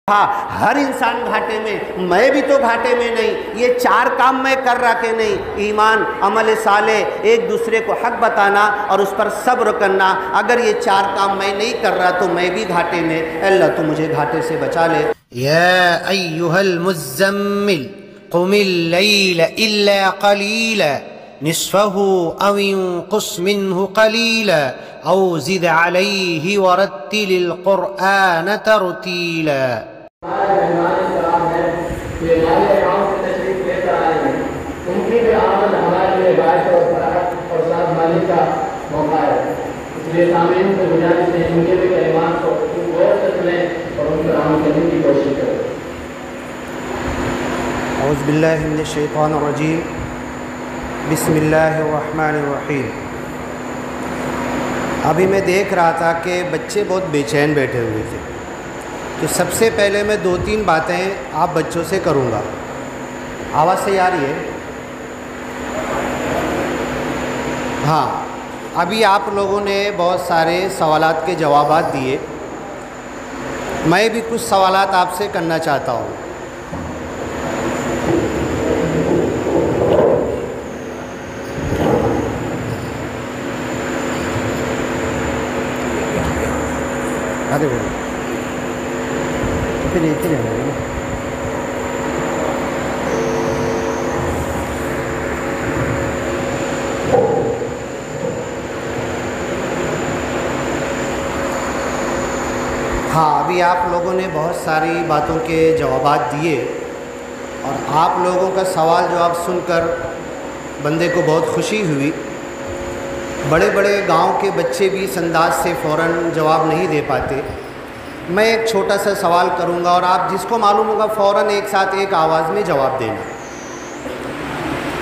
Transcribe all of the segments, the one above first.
ہاں ہر انسان گھاٹے میں، میں بھی تو گھاٹے میں نہیں۔ یہ چار کام میں کر رہا کہ نہیں، ایمان، عمل صالح، ایک دوسرے کو حق بتانا اور اس پر صبر کرنا، اگر یہ چار کام میں نہیں کر رہا تو میں بھی گھاٹے میں۔ اللہ تو مجھے گھاٹے سے بچا لے۔ یا ایھا المزمل قم اللیل الا قلیلا نصفه او انقص منه قلیلا او زد علیہ ورتل القرآن ترتیلا۔ ہمارے مہمان کرام ہیں کہ ہمارے گاؤں سے تشریف لے کر آئے ہیں، ان کی بھی آمد ہمارے لیے باعث اور فرحت اور سازمانی کا موقع ہے۔ اس لیے سامعین سے گزارش ہے ان کے بھی کلمات کو غور سے سنیں اور ان پر عمل کرنے کی کوشش کریں۔ اعوذ باللہ من الشیطان الرجیم، بسم اللہ الرحمن الرحیم۔ ابھی میں دیکھ رہا تھا کہ بچے بہت بے چین بیٹھے ہوئے تھے، تو سب سے پہلے میں 2-3 باتیں آپ بچوں سے کروں گا۔ آواز صحیح آ رہی ہے؟ ہاں، ابھی آپ لوگوں نے بہت سارے سوالات کے جوابات دیے، میں بھی کچھ سوالات آپ سے کرنا چاہتا ہوں۔ ہاں، ابھی آپ لوگوں نے بہت ساری باتوں کے جوابات دیے، اور آپ لوگوں کا سوال جواب سن کر بندے کو بہت خوشی ہوئی۔ بڑے بڑے گاؤں کے بچے بھی اس انداز سے فوراً جواب نہیں دے پاتے۔ میں ایک چھوٹا سا سوال کروں گا اور آپ جس کو معلوم ہوگا فوراً ایک ساتھ ایک آواز میں جواب دینا۔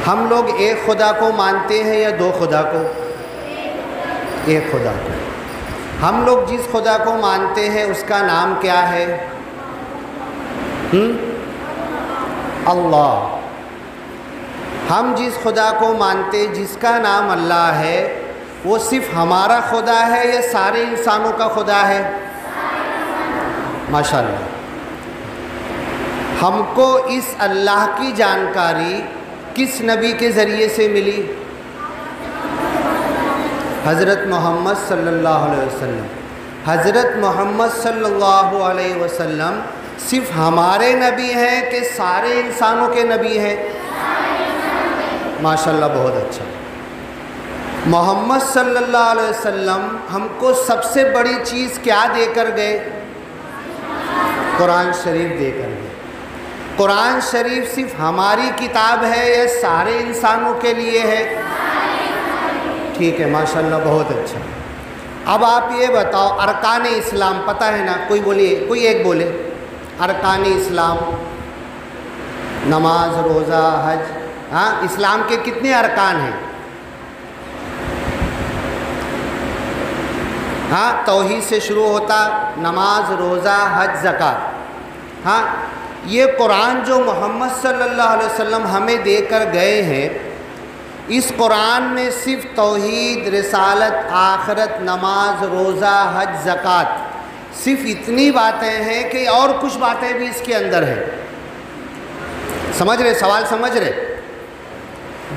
ہم لوگ ایک خدا کو مانتے ہیں یا دو خدا کو؟ ایک خدا کو۔ ہم لوگ جس خدا کو مانتے ہیں اس کا نام کیا ہے؟ اللہ۔ ہم جس خدا کو مانتے جس کا نام اللہ ہے، وہ صرف ہمارا خدا ہے یا سارے انسانوں کا خدا ہے؟ ماشاءاللہ۔ ہم کو اس اللہ کی جانکاری کس نبی کے ذریعے سے ملی؟ حضرت محمد صلی اللہ علیہ وسلم۔ حضرت محمد صلی اللہ علیہ وسلم صرف ہمارے نبی ہیں کہ سارے انسانوں کے نبی ہیں؟ ماشاءاللہ، بہت اچھا۔ محمد صلی اللہ علیہ وسلم ہم کو سب سے بڑی چیز کیا دے کر گئے؟ قرآن شریف دے کر گئے۔ قرآن شریف صرف ہماری کتاب ہے یا سارے انسانوں کے لیے ہے؟ ٹھیک ہے، ماشاءاللہ، بہت اچھا۔ اب آپ یہ بتاؤ، ارکان اسلام پتہ ہے نا؟ کوئی بولیے، کوئی ایک بولے۔ ارکان اسلام، نماز، روزہ، حج۔ ہاں، اسلام کے کتنے ارکان ہیں؟ ہاں، توحید سے شروع ہوتا، نماز، روزہ، حج، زکوٰۃ۔ ہاں، یہ قرآن جو محمد صلی اللہ علیہ وسلم ہمیں دے کر گئے ہیں، اس قرآن میں صرف توحید، رسالت، آخرت، نماز، روزہ، حج، زکوٰۃ، صرف اتنی باتیں ہیں کہ اور کچھ باتیں بھی اس کے اندر ہیں؟ سمجھ رہے؟ سوال سمجھ رہے؟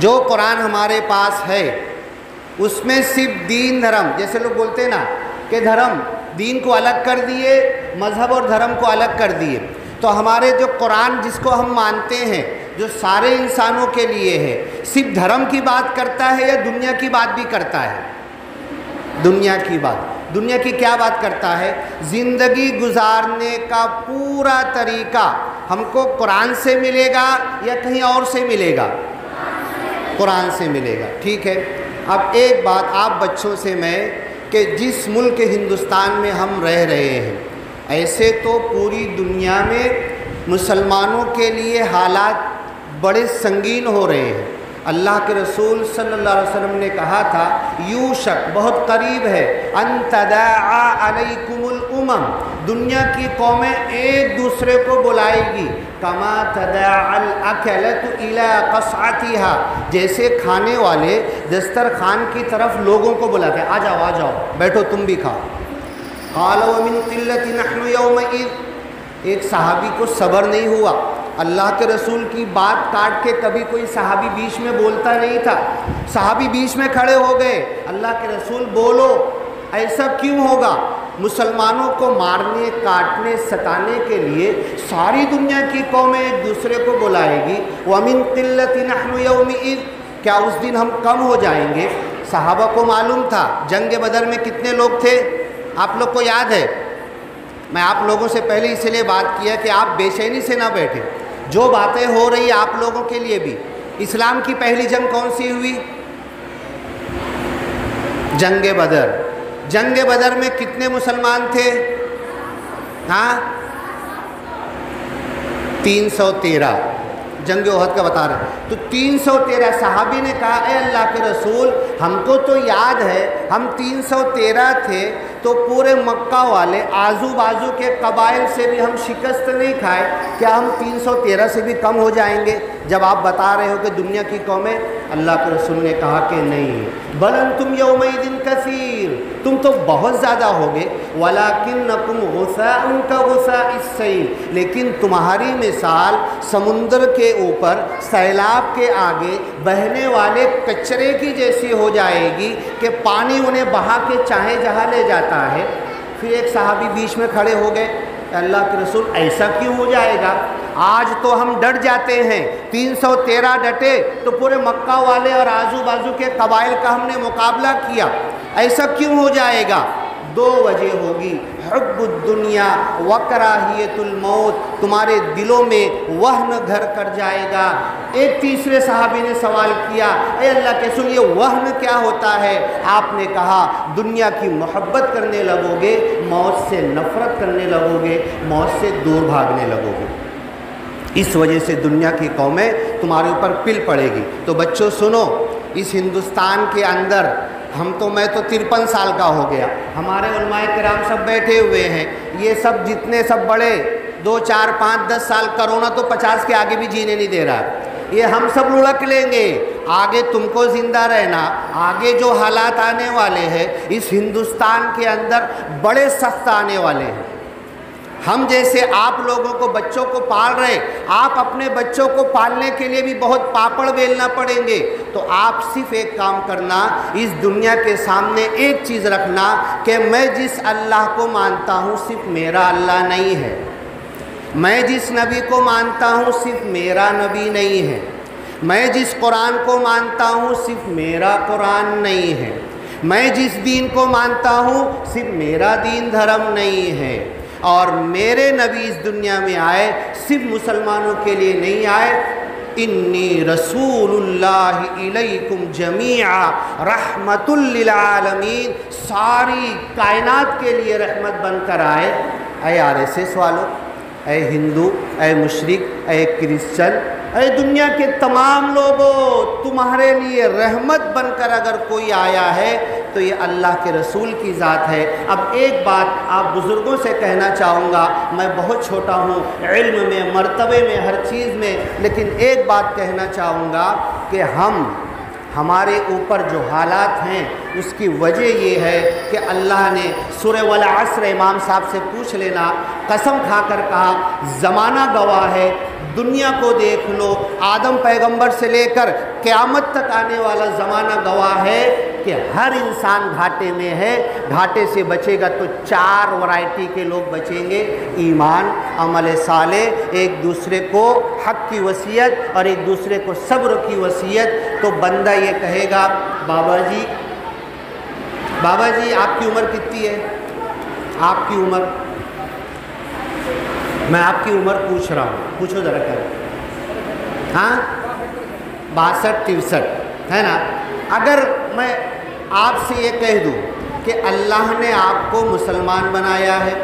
جو قرآن ہمارے پاس ہے اس میں صرف دین، دھرم، جیسے لوگ بولتے ہیں نا کہ دھرم، دین کو الگ کر دیے، مذہب اور دھرم کو الگ کر دیے، تو ہمارے جو قرآن جس کو ہم مانتے ہیں، جو سارے انسانوں کے لیے ہے، صرف دھرم کی بات کرتا ہے یا دنیا کی بات بھی کرتا ہے؟ دنیا کی بات۔ دنیا کی کیا بات کرتا ہے؟ زندگی گزارنے کا پورا طریقہ ہم کو قرآن سے ملے گا یا کہیں اور سے ملے گا؟ قرآن سے ملے گا۔ ٹھیک ہے، اب ایک بات آپ بچوں سے میں، کہ جس ملک ہندوستان میں ہم رہ رہے ہیں، ایسے تو پوری دنیا میں مسلمانوں کے لیے حالات بڑے سنگین ہو رہے ہیں۔ اللہ کے رسول صلی اللہ علیہ وسلم نے کہا تھا، یوشک، بہت قریب ہے، ان تداعی علیکم الامم، دنیا کی قومیں ایک دوسرے کو بلائے گی، کما تداعی الاکلۃ الی قصعتها، جیسے کھانے والے دسترخوان کی طرف لوگوں کو بلاتے ہیں، آ جاؤ آ جاؤ، بیٹھو تم بھی کھاؤ۔ قال ومن قلة نحن يومئذ، ایک صحابی کو صبر نہیں ہوا، اللہ کے رسول کی بات کاٹ کے کبھی کوئی صحابی بیچ میں بولتا نہیں تھا، صحابی بیچ میں کھڑے ہو گئے، اللہ کے رسول بولو، ایسا کیوں ہوگا؟ مسلمانوں کو مارنے کاٹنے ستانے کے لیے ساری دنیا کی قومیں ایک دوسرے کو بلائے گی، وَمِن قِلَّةٍ نَحْنُ يَوْمِئِذٍ، کیا اس دن ہم کم ہو جائیں گے؟ صحابہ کو معلوم تھا جنگ بدر میں کتنے لوگ تھے، آپ لوگ کو یاد ہے؟ میں آپ لوگوں سے پہلے اس لیے بات کیا کہ آپ بے چینی سے نہ بیٹھیں، جو باتیں ہو رہی آپ لوگوں کے لیے بھی۔ اسلام کی پہلی جنگ کون سی ہوئی؟ جنگ بدر۔ جنگ بدر میں کتنے مسلمان تھے؟ ہاں 313۔ جنگ احد کا بتا رہے ہیں، تو 313 صحابی نے کہا اے اللہ کے رسول ہم کو تو یاد ہے ہم 313 تھے تو پورے مکہ والے آزو بازو کے قبائل سے بھی ہم شکست نہیں کھائے، کیا ہم 313 سے بھی کم ہو جائیں گے جب آپ بتا رہے ہو کہ دنیا کی قومیں؟ اللہ کے رسول نے کہا کہ نہیں، بل انتم یومئذ کثیر، تم تو بہت زیادہ ہوگے، ولکنکم غثاء کغثاء السیل، لیکن تمہاری مثال سمندر کے اوپر سیلاب کے آگے بہنے والے کچرے کی جیسی ہو جائے گی کہ پانی انہیں بہا کے چاہے جہاں لے جاتا ہے۔ پھر ایک صحابی بیچ میں کھڑے ہو گئے، اللہ کے رسول ایسا کیوں ہو جائے گا؟ آج تو ہم ڈٹ جاتے ہیں، 313 ڈٹے تو پورے مکہ والے اور آزو بازو کے قبائل کا ہم نے مقابلہ کیا، ایسا کیوں ہو جائے گا؟ دو وجہ ہوگی، حب الدنیا وکراہیت الموت، تمہارے دلوں میں وہن گھر کر جائے گا۔ ایک تیسرے صحابی نے سوال کیا اے اللہ کے رسول یہ وہن کیا ہوتا ہے؟ آپ نے کہا دنیا کی محبت کرنے لگو گے، موت سے نفرت کرنے لگو گے، موت سے دور بھاگنے لگو گے، اس وجہ سے دنیا کی قومیں تمہارے اوپر پل پڑے گی۔ تو بچوں سنو، اس ہندوستان کے اندر میں تو 53 سال کا ہو گیا، ہمارے علماء کرام سب بیٹھے ہوئے ہیں، یہ سب جتنے سب بڑے 2 4 5 10 سال، کرونا تو 50 کے آگے بھی جینے نہیں دے رہا، یہ ہم سب لڑک لیں گے، آگے تم کو زندہ رہنا، آگے جو حالات آنے والے ہیں اس ہندوستان کے اندر بڑے سخت آنے والے ہیں۔ ہم جیسے آپ لوگوں کو بچوں کو پال رہے، آپ اپنے بچوں کو پالنے کے لیے بھی بہت پاپڑ بیلنا پڑیں گے، تو آپ صرف ایک کام کرنا، اس دنیا کے سامنے ایک چیز رکھنا کہ میں جس اللہ کو مانتا ہوں صرف میرا اللہ نہیں ہے، میں جس نبی کو مانتا ہوں صرف میرا نبی نہیں ہے، میں جس قرآن کو مانتا ہوں صرف میرا قرآن نہیں ہے، میں جس دین کو مانتا ہوں صرف میرا دین دھرم نہیں ہے، اور میرے نبی اس دنیا میں آئے صرف مسلمانوں کے لیے نہیں آئے، انی رسول اللہ الیکم جمیعا رحمت للعالمین، ساری کائنات کے لیے رحمت بن کر آئے۔ اے RSS والو، اے ہندو، اے مشرک، اے کرسچن، اے دنیا کے تمام لوگوں، تمہارے لیے رحمت بن کر اگر کوئی آیا ہے تو یہ اللہ کے رسول کی ذات ہے۔ اب ایک بات آپ بزرگوں سے کہنا چاہوں گا، میں بہت چھوٹا ہوں علم میں، مرتبے میں، ہر چیز میں، لیکن ایک بات کہنا چاہوں گا کہ ہمارے اوپر جو حالات ہیں اس کی وجہ یہ ہے کہ اللہ نے سورہ والعصر امام صاحب سے پوچھ لینا، قسم کھا کر کہا، زمانہ گواہ ہے، دنیا کو دیکھ لو، آدم پیغمبر سے لے کر قیامت تک آنے والا زمانہ گواہ ہے کہ ہر انسان گھاٹے میں ہے۔ گھاٹے سے بچے گا تو 4 ورائٹی کے لوگ بچیں گے، ایمان، عمل صالح، ایک دوسرے کو حق کی وصیت اور ایک دوسرے کو صبر کی وصیت۔ تو بندہ یہ کہے گا بابا جی آپ کی عمر کتنی ہے؟ آپ کی عمر، میں آپ کی عمر پوچھ رہا ہوں، پوچھو ذرا کر، ہاں 62 63 ہے نا؟ اگر میں آپ سے یہ کہہ دوں کہ اللہ نے آپ کو مسلمان بنایا ہے،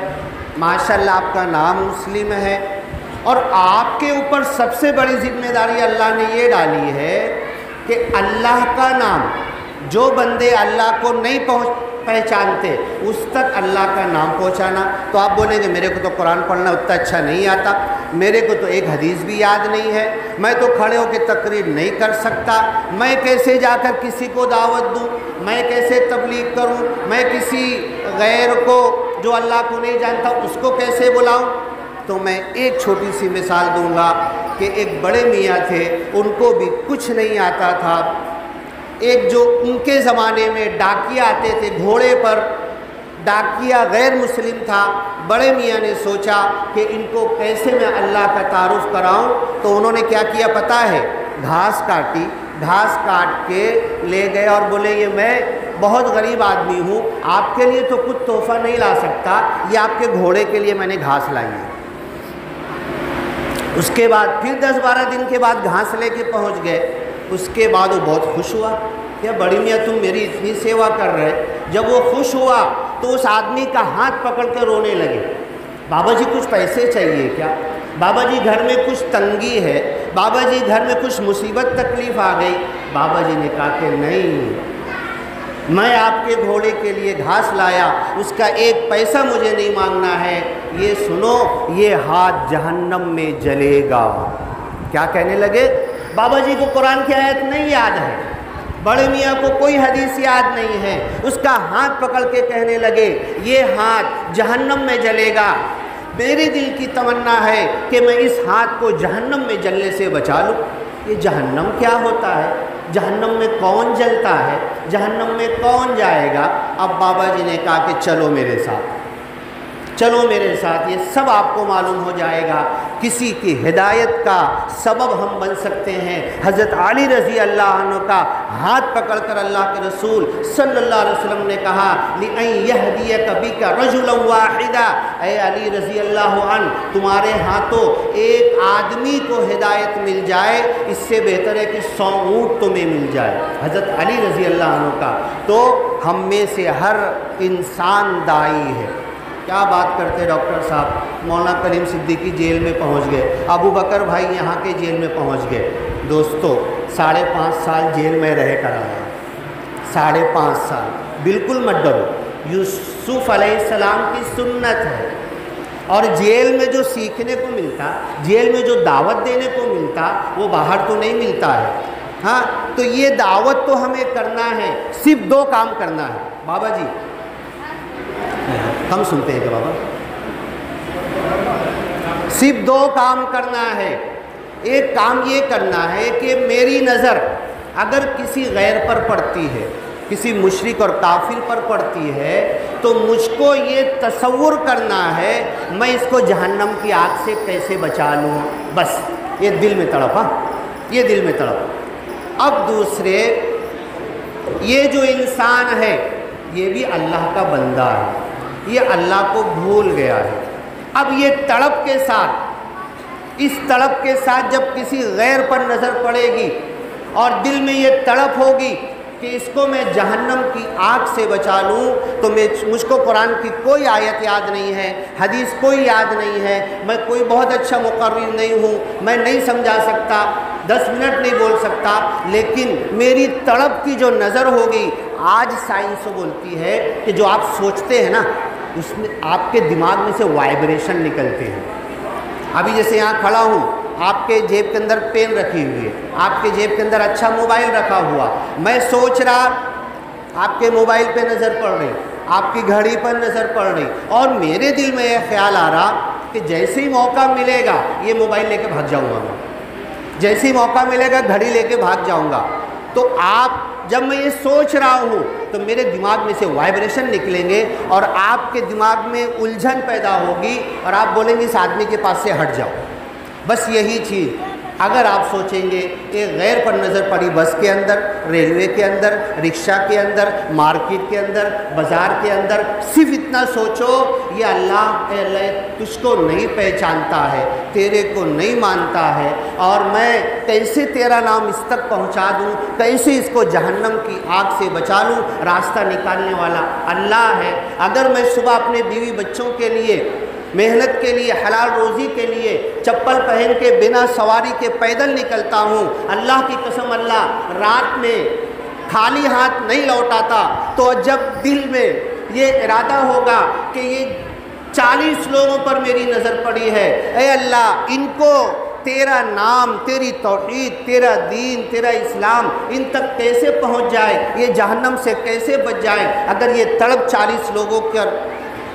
ماشاءاللہ آپ کا نام مسلم ہے، اور آپ کے اوپر سب سے بڑی ذمہ داری اللہ نے یہ ڈالی ہے کہ اللہ کا نام، جو بندے اللہ کو نہیں پہچانتے اس تک اللہ کا نام پہنچانا، تو آپ بولیں گے میرے کو تو قرآن پڑھنا اتنا اچھا نہیں آتا، میرے کو تو ایک حدیث بھی یاد نہیں ہے، میں تو کھڑے ہو کے تقریر نہیں کر سکتا، میں کیسے جا کر کسی کو دعوت دوں، میں کیسے تبلیغ کروں، میں کسی غیر کو جو اللہ کو نہیں جانتا اس کو کیسے بلاؤں؟ تو میں ایک چھوٹی سی مثال دوں گا کہ ایک بڑے میاں تھے، ان کو بھی کچھ نہیں آتا تھا۔ ایک جو ان کے زمانے میں ڈاکیا آتے تھے گھوڑے پر، ڈاکیا غیر مسلم تھا، بڑے میاں نے سوچا کہ ان کو کیسے میں اللہ کا تعارف کراؤں، تو انہوں نے کیا کیا پتہ ہے؟ گھاس کاٹی، گھاس کاٹ کے لے گئے اور بولے یہ میں بہت غریب آدمی ہوں، آپ کے لیے تو کچھ تحفہ نہیں لا سکتا، یہ آپ کے گھوڑے کے لیے میں نے گھاس لائی ہے۔ اس کے بعد پھر 10-12 دن کے بعد گھاس لے کے پہنچ گئے۔ اس کے بعد وہ بہت خوش ہوا کہ بڑی میاں تم میری اتنی سیوا کر رہے۔ جب وہ خوش ہوا تو اس آدمی کا ہاتھ پکڑ کے رونے لگے، بابا جی کچھ پیسے چاہیے کیا؟ بابا جی گھر میں کچھ تنگی ہے، بابا جی گھر میں کچھ مصیبت تکلیف آ گئی۔ بابا جی نے کہا کہ نہیں، میں آپ کے گھوڑے کے لیے گھاس لایا، اس کا ایک پیسہ مجھے نہیں مانگنا ہے، یہ سنو یہ ہاتھ جہنم میں جلے گا۔ کیا کہنے لگے؟ بابا جی کو قرآن کی آیت نہیں یاد ہے، بڑے میاں کو کوئی حدیث یاد نہیں ہے، اس کا ہاتھ پکڑ کے کہنے لگے یہ ہاتھ جہنم میں جلے گا۔ میرے دل کی تمنا ہے کہ میں اس ہاتھ کو جہنم میں جلنے سے بچا لوں۔ یہ جہنم کیا ہوتا ہے؟ جہنم میں کون جلتا ہے؟ جہنم میں کون جائے گا؟ اب بابا جی نے کہا کہ چلو میرے ساتھ، چلو میرے ساتھ، یہ سب آپ کو معلوم ہو جائے گا۔ کسی کی ہدایت کا سبب ہم بن سکتے ہیں۔ حضرت علی رضی اللہ عنہ کا ہاتھ پکڑ کر اللہ کے رسول صلی اللہ علیہ وسلم نے کہا لِأَن يَهْدِيَكَ بِكَ رَجُلًا وَاحِدًا، اے علی رضی اللہ عنہ تمہارے ہاتھوں ایک آدمی کو ہدایت مل جائے اس سے بہتر ہے کہ 100 اونٹ تمہیں مل جائے۔ حضرت علی رضی اللہ عنہ کا۔ تو ہم میں سے ہر انسان داعی ہے۔ کیا بات کرتے ڈاکٹر صاحب، مولانا کریم صدیقی جیل میں پہنچ گئے، ابو بکر بھائی یہاں کے جیل میں پہنچ گئے۔ دوستو 5.5 سال جیل میں رہ کر آیا، 5.5 سال، بالکل مت ڈرو، یوسف علیہ السلام کی سنت ہے۔ اور جیل میں جو سیکھنے کو ملتا، جیل میں جو دعوت دینے کو ملتا وہ باہر تو نہیں ملتا ہے۔ ہاں تو یہ دعوت تو ہمیں کرنا ہے، صرف 2 کام کرنا ہے۔ بابا جی ہم سنتے ہیں کہ بابا صرف 2 کام کرنا ہے۔ ایک کام یہ کرنا ہے کہ میری نظر اگر کسی غیر پر پڑتی ہے، کسی مشرک اور کافر پر پڑتی ہے، تو مجھ کو یہ تصور کرنا ہے میں اس کو جہنم کی آگ سے کیسے بچا لوں، بس یہ دل میں تڑپ، ہاں یہ دل میں تڑپ۔ اب دوسرے، یہ جو انسان ہے یہ بھی اللہ کا بندہ ہے، یہ اللہ کو بھول گیا ہے۔ اب یہ تڑپ کے ساتھ، اس تڑپ کے ساتھ جب کسی غیر پر نظر پڑے گی اور دل میں یہ تڑپ ہوگی کہ اس کو میں جہنم کی آگ سے بچا لوں، تو مجھ کو قرآن کی کوئی آیت یاد نہیں ہے، حدیث کوئی یاد نہیں ہے، میں کوئی بہت اچھا مقرر نہیں ہوں، میں نہیں سمجھا سکتا، 10 منٹ نہیں بول سکتا، لیکن میری تڑپ کی جو نظر ہوگی، آج سائنس بولتی ہے کہ جو آپ سوچتے ہیں نا اس میں آپ کے دماغ میں سے وائبریشن نکلتے ہیں۔ ابھی جیسے یہاں کھڑا ہوں، آپ کے جیب کے اندر پین رکھی ہوئی ہے، آپ کے جیب کے اندر اچھا موبائل رکھا ہوا، میں سوچ رہا، آپ کے موبائل پہ نظر پڑ رہی، آپ کی گھڑی پر نظر پڑ رہی، اور میرے دل میں یہ خیال آ رہا کہ جیسے ہی موقع ملے گا یہ موبائل لے کے بھاگ جاؤں گا، میں جیسے ہی موقع ملے گا گھڑی لے کے بھاگ جاؤں گا۔ تو آپ جب میں یہ سوچ رہا ہوں تو میرے دماغ میں سے وائبریشن نکلیں گے اور آپ کے دماغ میں الجھن پیدا ہوگی اور آپ بولیں گے اس آدمی کے پاس سے ہٹ جاؤ۔ بس یہی چیز اگر آپ سوچیں گے کہ غیر پر نظر پڑی بس کے اندر، ریلوے کے اندر، رکشہ کے اندر، مارکیٹ کے اندر، بازار کے اندر، صرف اتنا سوچو یہ اللہ اے اللہ تجھ کو نہیں پہچانتا ہے، تیرے کو نہیں مانتا ہے، اور میں کیسے تیرا نام اس تک پہنچا دوں، کیسے اس کو جہنم کی آگ سے بچا لوں، راستہ نکالنے والا اللہ ہے۔ اگر میں صبح اپنے بیوی بچوں کے لیے محنت کے لیے، حلال روزی کے لیے چپل پہن کے بنا سواری کے پیدل نکلتا ہوں، اللہ کی قسم اللہ رات میں خالی ہاتھ نہیں لوٹاتا، تو جب دل میں یہ ارادہ ہوگا کہ یہ 40 لوگوں پر میری نظر پڑی ہے، اے اللہ ان کو تیرا نام، تیری توحید، تیرا دین، تیرا اسلام ان تک کیسے پہنچ جائے، یہ جہنم سے کیسے بچ جائے، اگر یہ تڑپ 40 لوگوں کے